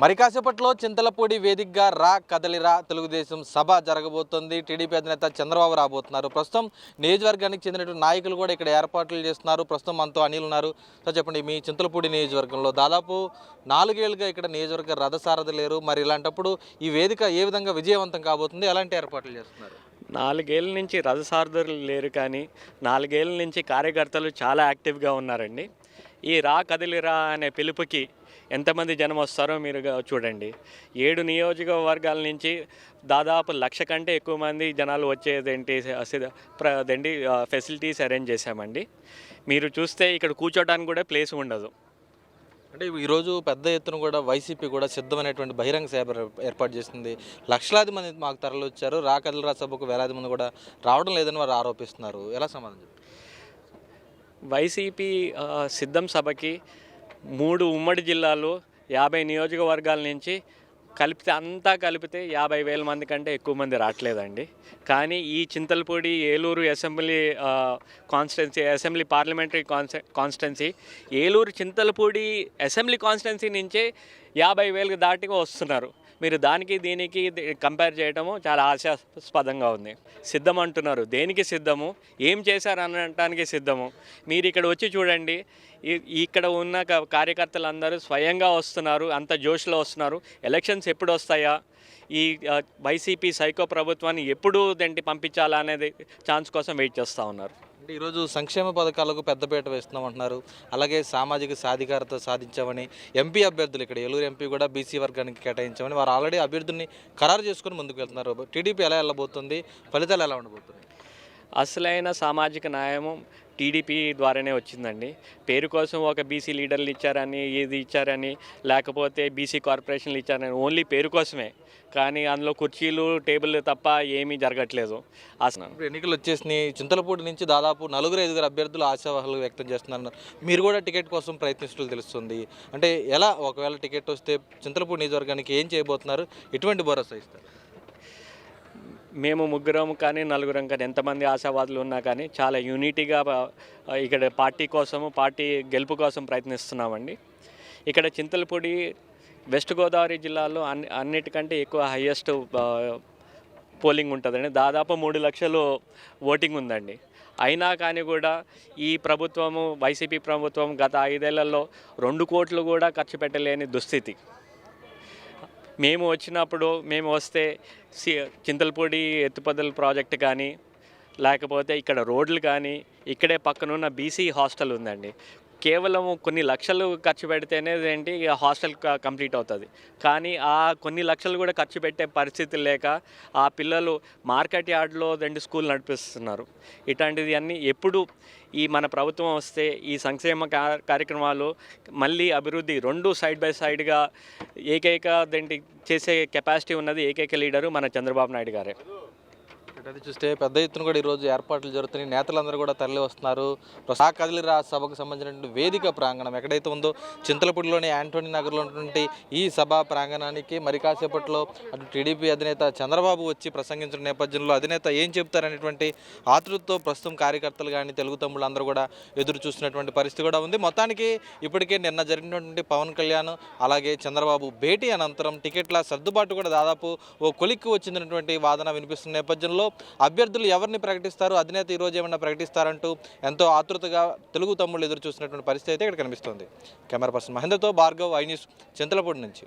మరి కాసేపట్లో చింతలపూడి వేదికగా రా కదలిరా తెలుగుదేశం సభ జరగబోతోంది. టీడీపీ అధినేత చంద్రబాబు రాబోతున్నారు. ప్రస్తుతం నియోజకవర్గానికి చెందినటువంటి నాయకులు కూడా ఇక్కడ ఏర్పాట్లు చేస్తున్నారు. ప్రస్తుతం మనతో అనిల్ ఉన్నారు. సో చెప్పండి, మీ చింతలపూడి నియోజకవర్గంలో దాదాపు 4 ఏళ్లుగా ఇక్కడ నియోజకవర్గ రథసారథి లేరు. మరి ఇలాంటప్పుడు ఈ వేదిక ఏ విధంగా విజయవంతం కాబోతుంది? ఎలాంటి ఏర్పాట్లు చేస్తున్నారు? 4 ఏళ్ళ నుంచి రథసారథులు లేరు, కానీ 4 ఏళ్ళ నుంచి కార్యకర్తలు చాలా యాక్టివ్గా ఉన్నారండి. ఈ రా కదిలిరా అనే పిలుపుకి ఎంతమంది జనం వస్తారో మీరు చూడండి. 7 నియోజకవర్గాల నుంచి దాదాపు 1,00,000 కంటే ఎక్కువ మంది జనాలు వచ్చేదేంటి ఫెసిలిటీస్ అరేంజ్ చేశామండి. మీరు చూస్తే ఇక్కడ కూర్చోడానికి కూడా ప్లేస్ ఉండదు. అంటే ఈరోజు పెద్ద ఎత్తున కూడా వైసీపీ కూడా సిద్ధమైనటువంటి బహిరంగ సభ ఏర్పాటు చేస్తుంది. లక్షలాది మంది మాకు తరలి వచ్చారు. రా కదిలిరా సభకు వేలాది మంది కూడా రావడం లేదని వారు ఆరోపిస్తున్నారు. ఎలా సమాధానం చెప్తారు? వైసీపీ సిద్ధం సభకి 3 ఉమ్మడి జిల్లాలు 50 నియోజకవర్గాల నుంచి కలిపితే 50,000 మంది కంటే ఎక్కువ మంది రావట్లేదండి. కానీ ఈ Chintalapudi Eluru assembly parliamentary constituency Eluru Chintalapudi assembly constituency నుంచే 50,000 దాటిగా వస్తున్నారు. మీరు దానికి దీనికి కంపేర్ చేయడము చాలా హాస్యాస్పదంగా ఉంది. సిద్ధం అంటున్నారు, దేనికి సిద్ధము? ఏం చేశారు అనడానికి సిద్ధము? మీరు ఇక్కడ వచ్చి చూడండి. ఇక్కడ ఉన్న కార్యకర్తలు అందరూ స్వయంగా వస్తున్నారు, అంత జోష్లో వస్తున్నారు. ఎలక్షన్స్ ఎప్పుడు వస్తాయా, ఈ వైసీపీ సైకో ప్రభుత్వాన్ని ఎప్పుడు పంపించాలా అనేది ఛాన్స్ కోసం వెయిట్ చేస్తూ ఉన్నారు. అంటే ఈరోజు సంక్షేమ పథకాలకు పెద్దపీట వేస్తున్నామంటున్నారు. అలాగే సామాజిక సాధికారత సాధించామని ఎంపీ అభ్యర్థులు ఇక్కడ ఏలూరు ఎంపీ కూడా బీసీ వర్గానికి కేటాయించామని వారు ఆల్రెడీ అభ్యర్థుల్ని ఖరారు చేసుకుని ముందుకు వెళ్తున్నారు. టీడీపీ ఎలా వెళ్ళబోతుంది? ఫలితాలు ఎలా ఉండబోతుంది? అసలైన సామాజిక న్యాయము టీడీపీ ద్వారానే వచ్చిందండి. పేరు కోసం ఒక బీసీ లీడర్లు ఇచ్చారని, ఇది ఇచ్చారని, లేకపోతే బీసీ కార్పొరేషన్లు ఇచ్చారని ఓన్లీ పేరు కోసమే, కానీ అందులో కుర్చీలు టేబుల్ తప్ప ఏమీ జరగట్లేదు. అసలు ఎన్నికలు వచ్చేసినాయి. చింతలపూడి నుంచి దాదాపు 4-5 అభ్యర్థులు ఆశావాహాలు వ్యక్తం చేస్తున్నారు. మీరు కూడా టికెట్ కోసం ప్రయత్నిస్తున్నట్లు తెలుస్తుంది. అంటే ఎలా, ఒకవేళ టికెట్ వస్తే చింతలపూడి నియోజకవర్గానికి ఏం చేయబోతున్నారు? ఎటువంటి భరోసా ఇస్తారు? మేము 3 కానీ 4 కానీ ఎంతమంది ఆశావాదులు ఉన్నా కానీ చాలా యూనిటీగా ఇక్కడ పార్టీ గెలుపు కోసం ప్రయత్నిస్తున్నామండి. ఇక్కడ చింతలపూడి వెస్ట్ గోదావరి జిల్లాలో అన్నిటికంటే ఎక్కువ హయ్యెస్ట్ పోలింగ్ ఉంటుందండి. దాదాపు 3 లక్షలు ఓటింగ్ ఉందండి. అయినా కానీ కూడా ఈ వైసీపీ ప్రభుత్వం గత 5 ఏళ్లలో 2 కోట్లు కూడా ఖర్చు పెట్టలేని దుస్థితి. మేము వస్తే చింతలపూడి ఎత్తిపోతల ప్రాజెక్టు కానీ, లేకపోతే ఇక్కడ రోడ్లు కానీ, ఇక్కడే పక్కనున్న బీసీ హాస్టల్ ఉందండి. కేవలం కొన్ని లక్షలు ఖర్చు పెడితేనే హాస్టల్ కంప్లీట్ అవుతుంది. కానీ ఆ కొన్ని లక్షలు కూడా ఖర్చు పెట్టే పరిస్థితి లేక ఆ పిల్లలు మార్కెట్ యార్డ్లో స్కూల్ నడిపిస్తున్నారు. ఇట్లాంటిది అన్నీ ఎప్పుడు మన ప్రభుత్వం వస్తే ఈ సంక్షేమ కార్యక్రమాలు మళ్ళీ అభివృద్ధి 2 సైడ్ బై సైడ్గా చేసే కెపాసిటీ ఉన్నది ఏకైక లీడరు మన చంద్రబాబు నాయుడు గారే. అది చూస్తే పెద్ద ఎత్తున కూడా ఈరోజు ఏర్పాట్లు జరుగుతున్నాయి. నేతలందరూ కూడా తరలి వస్తున్నారు. రా కదిలిరా సభకు సంబంధించినటువంటి వేదిక ప్రాంగణం ఎక్కడైతే ఉందో చింతలపూడిలోని యాంటోనీ నగర్లో ఉన్నటువంటి ఈ సభా ప్రాంగణానికి మరి కాసేపట్లో అటు టీడీపీ అధినేత చంద్రబాబు వచ్చి ప్రసంగించిన నేపథ్యంలో అధినేత ఏం చెప్తారనేటువంటి ఆతృతతో ప్రస్తుతం కార్యకర్తలు కానీ తెలుగు తమ్ముళ్ళు అందరూ కూడా ఎదురు చూస్తున్నటువంటి పరిస్థితి కూడా ఉంది. మొత్తానికి ఇప్పటికే నిన్న జరిగినటువంటి పవన్ కళ్యాణ్ అలాగే చంద్రబాబు భేటీ అనంతరం టికెట్ల సర్దుబాటు కూడా దాదాపు ఓ కొలిక్కి వచ్చినటువంటి వాదన వినిపిస్తున్న నేపథ్యంలో అభ్యర్థులు ఎవరిని ప్రకటిస్తారు, అధినేత ఈరోజు ఏమన్నా ప్రకటిస్తారంటూ ఎంతో ఆతృతగా తెలుగు తమ్ముళ్ళు ఎదురు చూస్తున్నటువంటి పరిస్థితి అయితే ఇక్కడ కనిపిస్తుంది. కెమెరా పర్సన్ మహేంద్రతో భార్గవ్, ఐ న్యూస్, చింతలపూడి నుంచి.